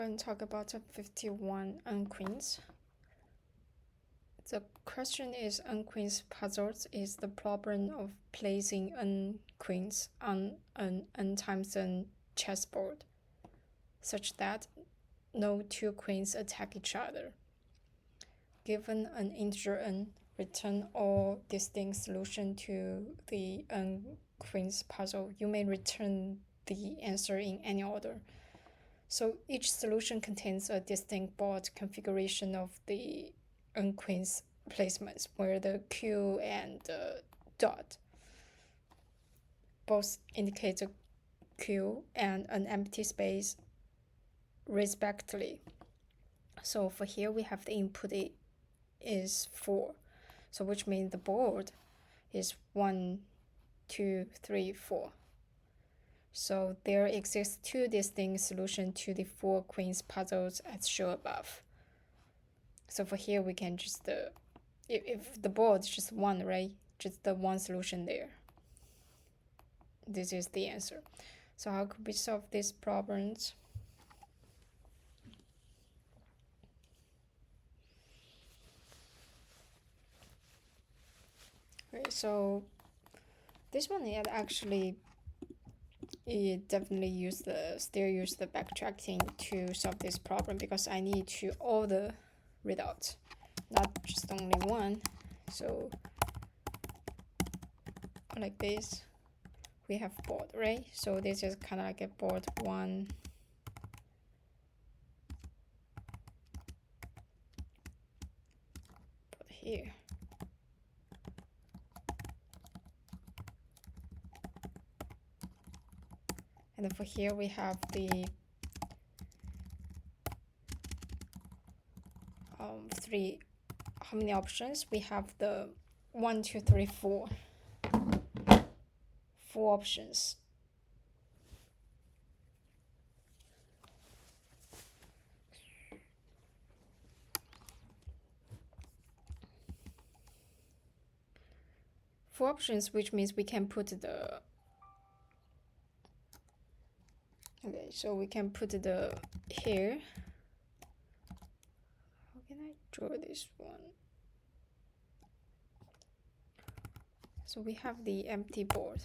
And talk about 51 unqueens. The question is unqueens puzzles is the problem of placing unqueens on an n times n chessboard such that no two queens attack each other. Given an integer n, return all distinct solution to the unqueens puzzle. You may return the answer in any order. So each solution contains a distinct board configuration of the unqueens placements, where the Q and the dot both indicate a Q and an empty space respectively. So for here we have the input is 4, so which means the board is 1, 2, 3, 4. So there exists two distinct solutions to the 4 queens puzzles as shown above. So for here we can just, if the board is just 1, right, just the one solution there. This is the answer. So how could we solve these problems? Okay, so this one it actually definitely still use the backtracking to solve this problem, because I need to all the readouts, not just only one. So like this, we have board, right? So this is kind of like a board 1, put here. And then for here we have the 3. How many options? We have the 1, 2, 3, 4. 4 options. Four options, which means we can put the so we can put the here. How can I draw this one? So we have the empty board.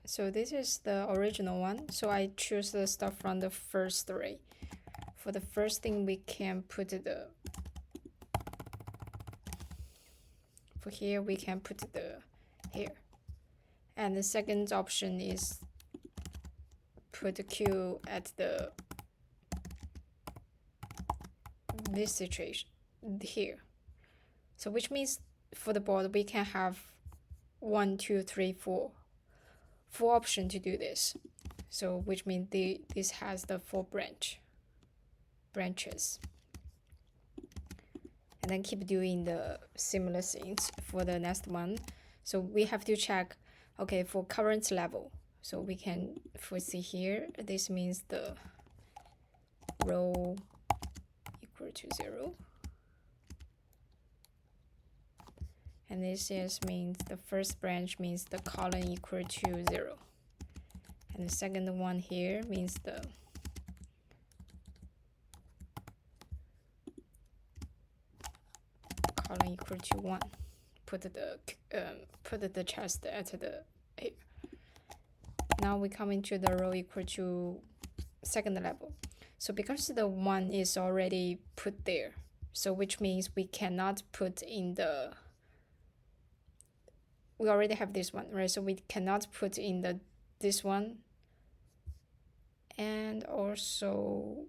So this is the original one. So I choose the stuff from the first array. For the first thing, we can put the, for here we can put the here. And the second option is put the Q at the this situation here. So which means for the board we can have 1, 2, 3, 4 options to do this. So which means this has the 4 branches. And then keep doing the similar things for the next one. So we have to check, okay, for current level. So we can foresee here, this means the row equal to 0. And this means the first branch means the column equal to 0. And the second one here means the column equal to 1. Put the chest at the here. Now we come into the row equal to second level. So because the 1 is already put there, so which means we cannot put in the, we already have this one, right? So we cannot put in this one. And also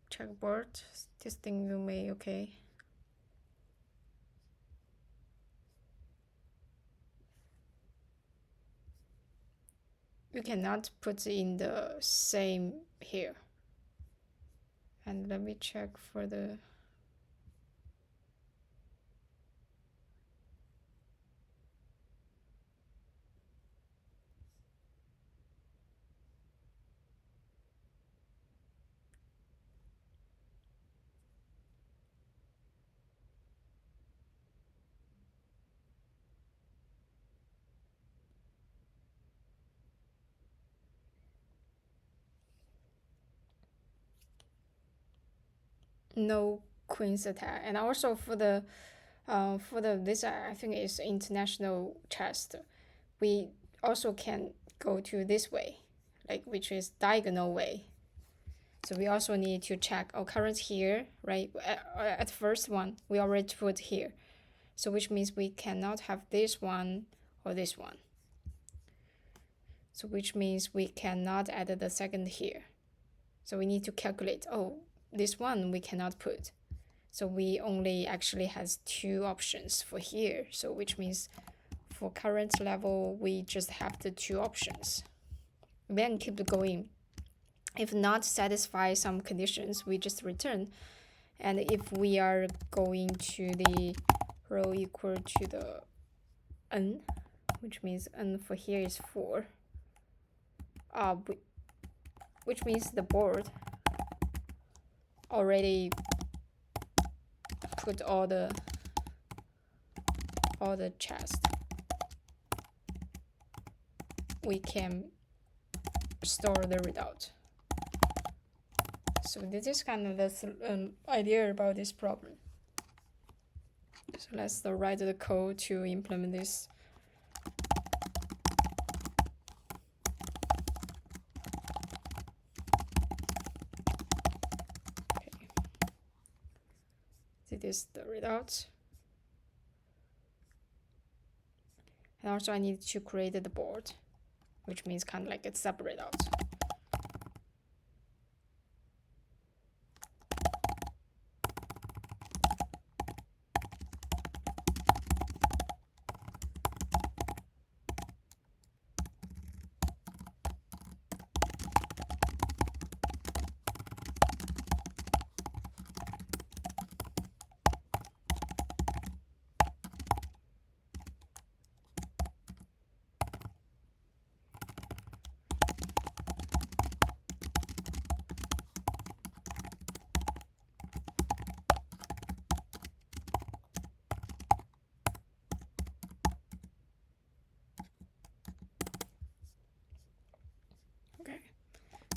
checkboard, this thing you may, okay. you cannot put in the same here. And let me check for the no queen's attack. And also for the this I think is international chess. We also can go to this way, like which is diagonal way. So we also need to check our current here, right? At first one we already put here, so which means we cannot have this one or this one. So which means we cannot add the second here. So we need to calculate, oh, this one we cannot put. So we only actually has two options for here. So which means for current level, we just have the two options. Then keep going. If not satisfy some conditions, we just return. And if we are going to the row equal to the n, which means n for here is 4, which means the board already put all the chest. We can store the result. So this is kind of the idea about this problem. So let's write the code to implement this. Okay. This is the result. And also I need to create the board, which means kind of like a separate out.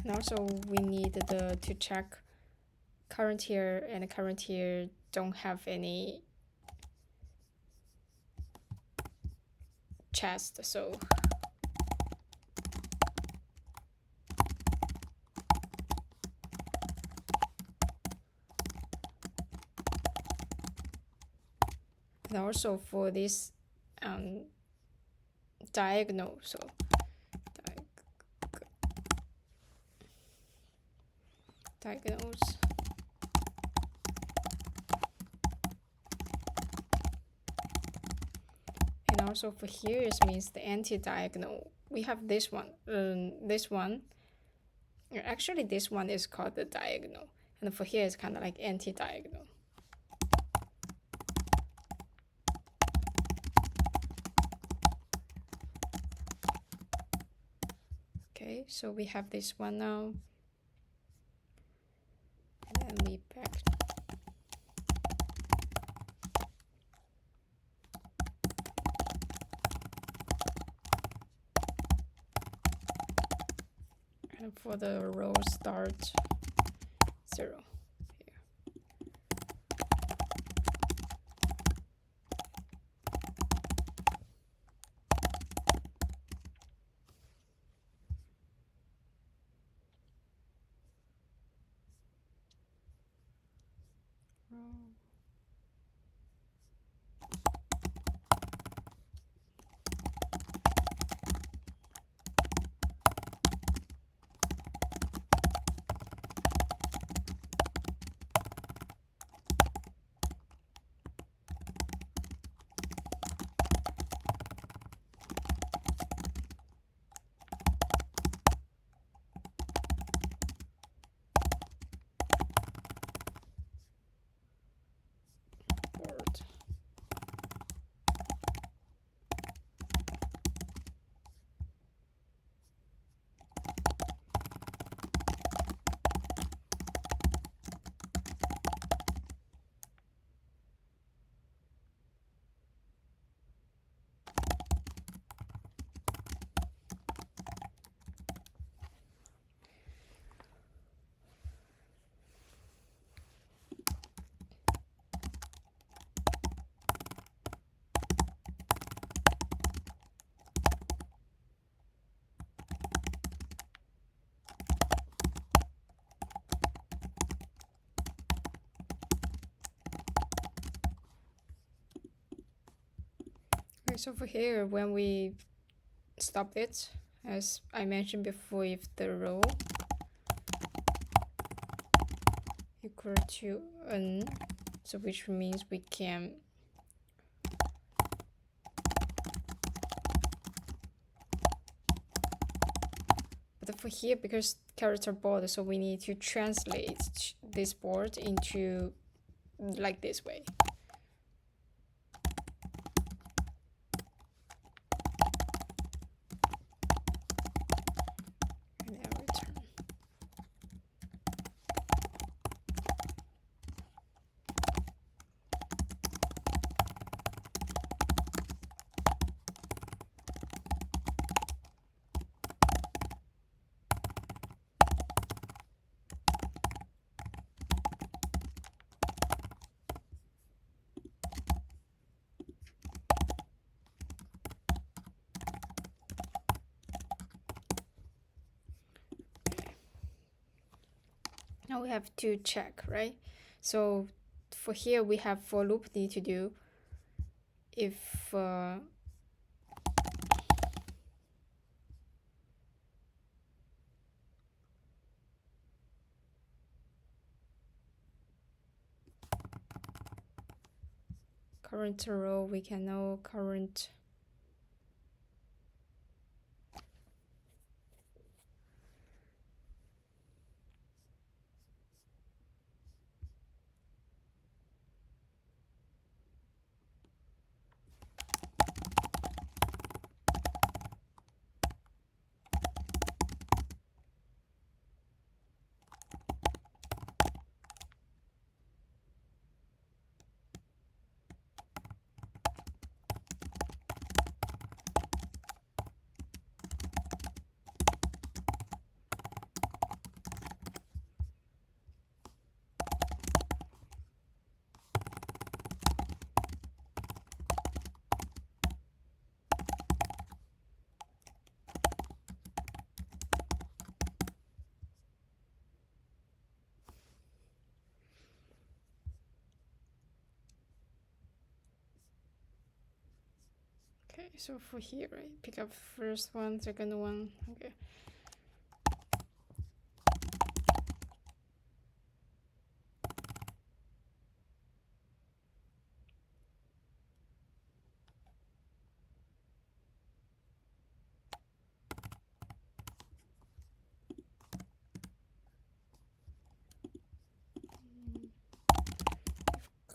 And also we need to check current here and current here don't have any chest, so and also for this diagonal, so diagonals. And also for here it means the anti-diagonal. We have this one, this one. Actually, this one is called the diagonal, and for here it's kind of like anti-diagonal. Okay, so we have this one now. And then we back. And for the row start 0 here. Okay, so for here, when we stop it, as I mentioned before, if the row equal to n, so which means we can but for here, because character board, so we need to translate this board into like this way. And then return. Now we have to check, right? So for here we have for loop need to do if current row, we can know current Okay, so for here, right? Pick up first one, second one. Okay.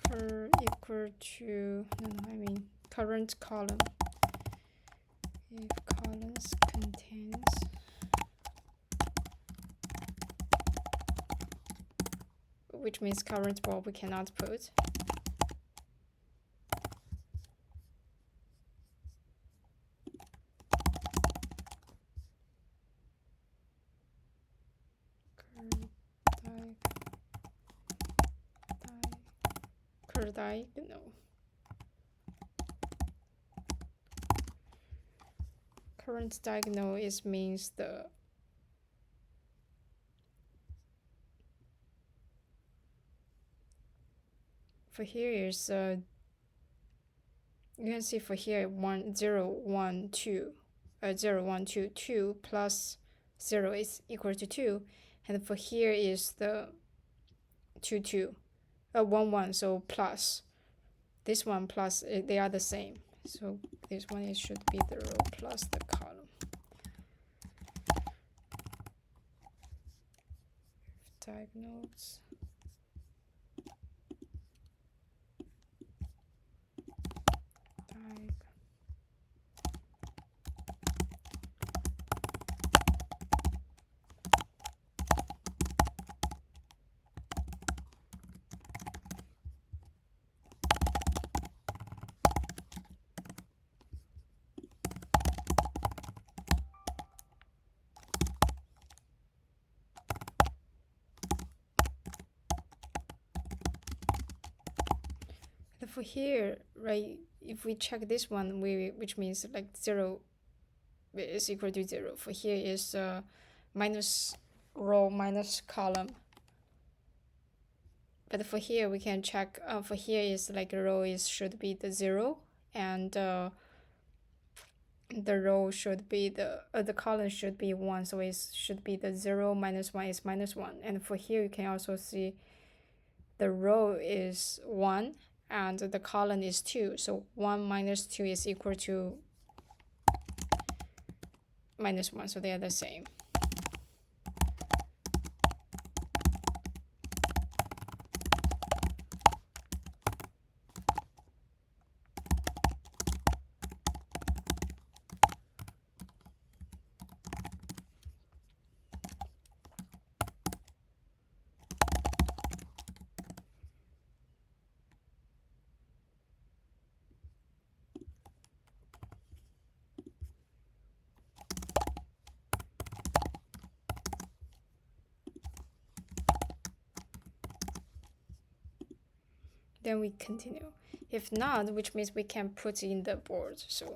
Cur equal to I mean current column. If columns contains which means current board we cannot put. Diagonal. Current diagonal is means the for here is you can see for here 1 0 1 2 0 1 2 2 plus 0 is equal to 2, and for here is the 2 2 1 1, so plus this one plus they are the same, so this one it should be the row plus the column. Diagonals. For here, right, if we check this one, which means like 0 is equal to 0. For here is minus row minus column. But for here we can check. For here is like row is should be the 0, and the row should be the column should be 1, so it should be the 0 minus 1 is minus 1. And for here you can also see the row is 1 and the column is 2, so 1 minus 2 is equal to minus 1, so they are the same. Then we continue. If not, which means we can put in the board. So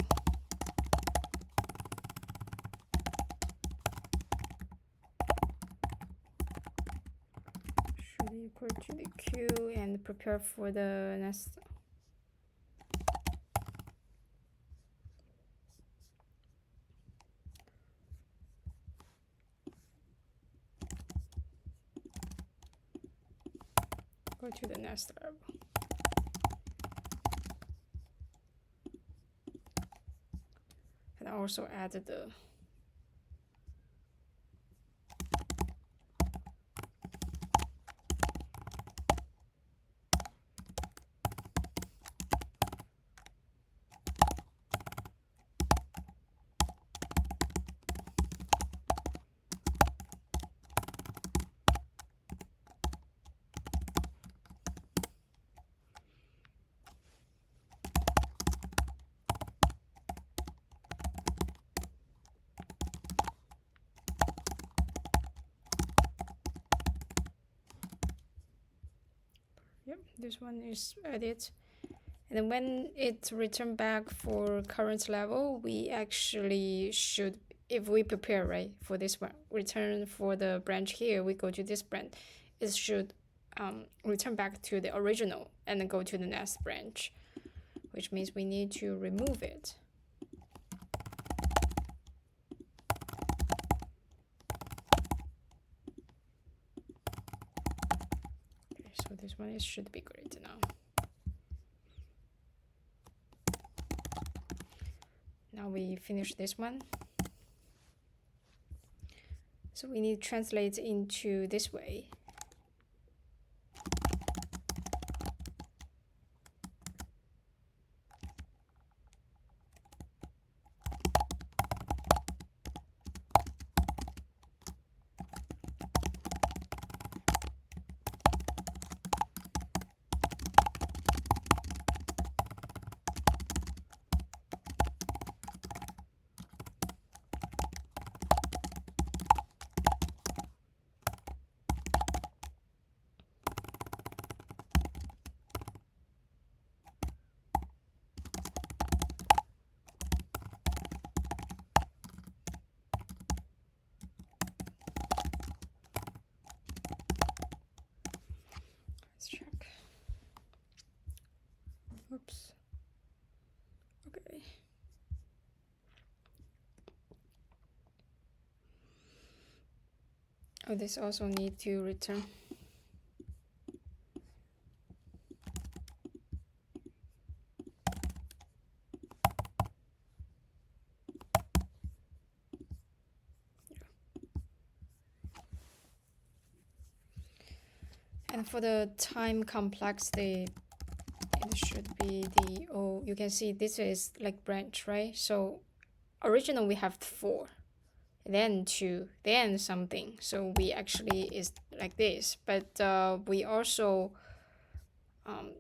should equal to the Q and prepare for the next. Go to the next level. And also add the this one is edit. And then when it return back for current level, we actually should, if we prepare right for this one, return for the branch here, we go to this branch, it should return back to the original and then go to the next branch, which means we need to remove it. Okay, so this one should be great now. Now we finish this one. So we need to translate into this way. Oops. Okay. Oh, this also need to return. And for the time complexity, it should be the, oh, you can see this is like branch, right? So original we have 4, then 2, then something. So we actually is like this, but we also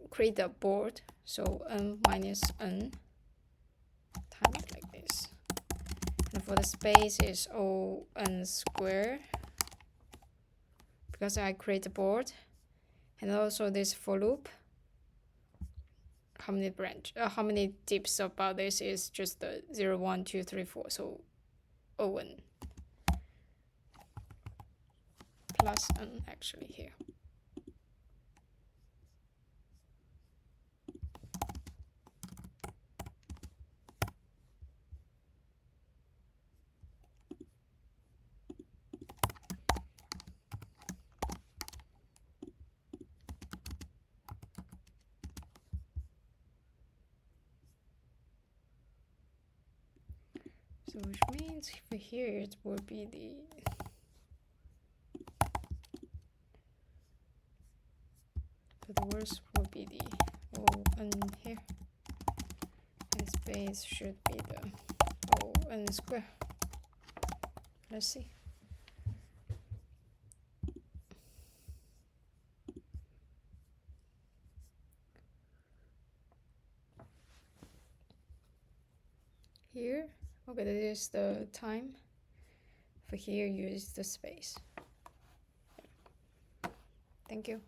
create a board. So n minus n times like this. And for the space is O n square, because I create a board. And also this for loop. How many dips about this is just the 0, 1, 2, 3, 4. So O1 plus n actually here. So which means for here it will be the worst will be the O(n) here, and space should be the O(n) square. Let's see. Here, okay, this is the time. For here, use the space. Thank you.